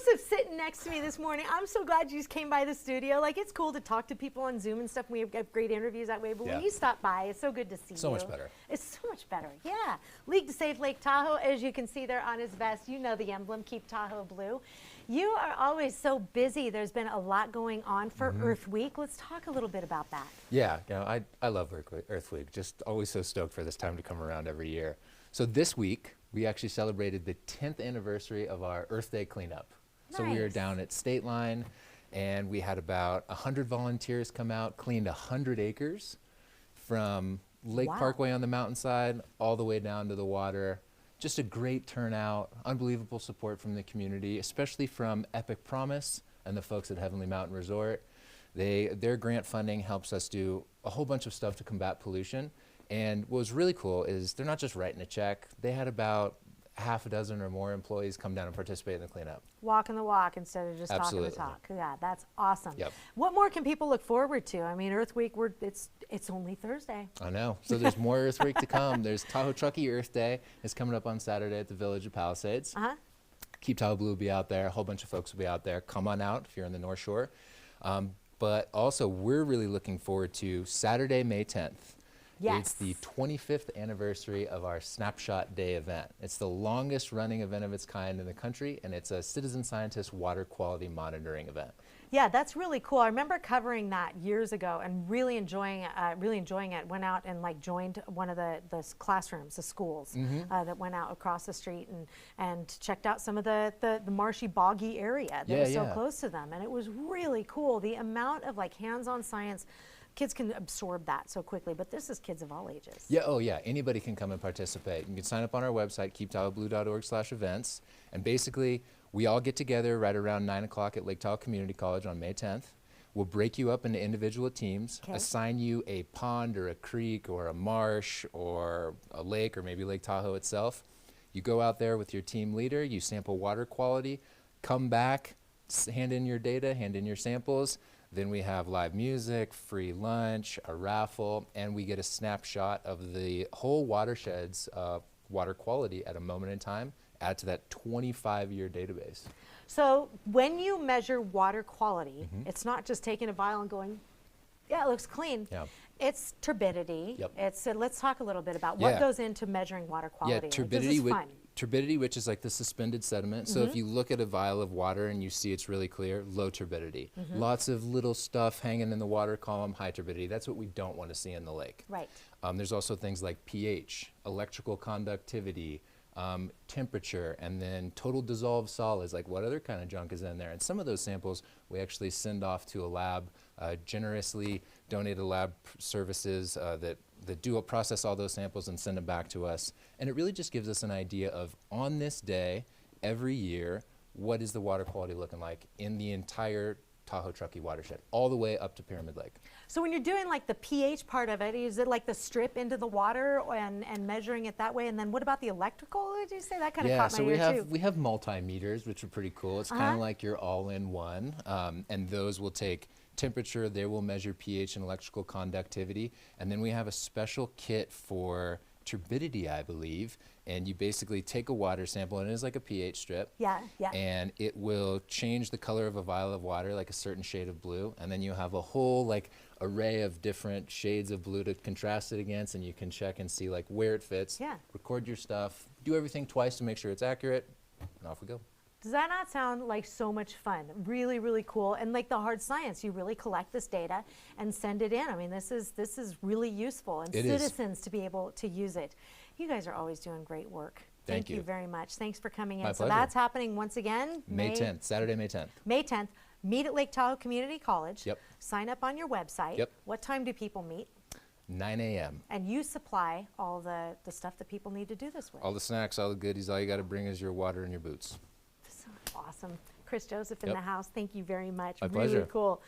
Joseph sitting next to me this morning. I'm so glad you just came by the studio. Like, it's cool to talk to people on Zoom and stuff. We have great interviews that way. But when you stop by, it's so good to see you. So much better. It's so much better, yeah. League to Save Lake Tahoe, as you can see there on his vest. You know the emblem, Keep Tahoe Blue. You are always so busy. There's been a lot going on for Earth Week. Let's talk a little bit about that. Yeah, you know, I love Earth Week. Just always so stoked for this time to come around every year. So this week, we actually celebrated the 10th anniversary of our Earth Day cleanup. Nice. So we were down at State Line, and we had about 100 volunteers come out, cleaned 100 acres from Lake Parkway on the mountainside all the way down to the water. Just a great turnout, unbelievable support from the community, especially from Epic Promise and the folks at Heavenly Mountain Resort. Their grant funding helps us do a whole bunch of stuff to combat pollution. And what was really cool is they're not just writing a check. They had about half a dozen or more employees come down and participate in the cleanup. Walking the walk instead of just talking the talk. Yeah, that's awesome. Yep. What more can people look forward to? I mean, Earth Week, it's only Thursday. I know. So there's more Earth Week to come. There's Tahoe Truckee Earth Day. It's coming up on Saturday at the Village of Palisades. Keep Tahoe Blue will be out there. A whole bunch of folks will be out there. Come on out if you're in the North Shore. But also, we're really looking forward to Saturday, May 10th. Yes. It's the 25th anniversary of our Snapshot Day event. It's the longest running event of its kind in the country, and it's a citizen scientist water quality monitoring event. Yeah, that's really cool. I remember covering that years ago and really enjoying it. Went out and like joined one of the classrooms, the schools that went out across the street and checked out some of the marshy, boggy area that was so close to them. And it was really cool. The amount of like hands-on science, kids can absorb that so quickly, but this is kids of all ages. Yeah, oh yeah, anybody can come and participate. You can sign up on our website, keeptahoeblue.org/events, and basically we all get together right around 9 o'clock at Lake Tahoe Community College on May 10th. We'll break you up into individual teams, assign you a pond or a creek or a marsh or a lake or maybe Lake Tahoe itself. You go out there with your team leader, you sample water quality, come back, hand in your data, hand in your samples. Then we have live music, free lunch, a raffle, and we get a snapshot of the whole watershed's water quality at a moment in time, add to that 25-year database. So when you measure water quality, it's not just taking a vial and going, yeah, it looks clean. Yeah. It's turbidity. Yep. Let's talk a little bit about what goes into measuring water quality. Yeah, turbidity, turbidity, which is like the suspended sediment. So if you look at a vial of water and you see it's really clear, low turbidity. Lots of little stuff hanging in the water column, high turbidity. That's what we don't want to see in the lake. Right. There's also things like pH, electrical conductivity, temperature, and then total dissolved solids, like what other kind of junk is in there. And some of those samples we actually send off to a lab, generously donated lab services that do process all those samples and send them back to us. And it really just gives us an idea of, on this day, every year, what is the water quality looking like in the entire Tahoe Truckee watershed, all the way up to Pyramid Lake. So when you're doing like the pH part of it, is it like the strip into the water and measuring it that way? And then what about the electrical? Did you say that kind of caught my ear too? Yeah, so we have multimeters, which are pretty cool. It's kind of like your all-in-one, and those will take temperature, they will measure pH and electrical conductivity, and then we have a special kit for turbidity, I believe, and you basically take a water sample, and it is like a pH strip. Yeah. And it will change the color of a vial of water, like a certain shade of blue, and then you have a whole like array of different shades of blue to contrast it against, and you can check and see like where it fits. Yeah. Record your stuff, do everything twice to make sure it's accurate, and off we go. Does that not sound like so much fun? Really, really cool. And like the hard science, you really collect this data and send it in. I mean, this is really useful, and citizens to be able to use it. You guys are always doing great work. Thank you very much. Thanks for coming in. My pleasure. That's happening once again. May 10th, Saturday, May 10th. May 10th. Meet at Lake Tahoe Community College. Yep. Sign up on your website. Yep. What time do people meet? 9 a.m. And you supply all the stuff that people need to do this with. All the snacks, all the goodies. All you got to bring is your water and your boots. Awesome. Chris Joseph in the house, thank you very much. My pleasure. Really cool.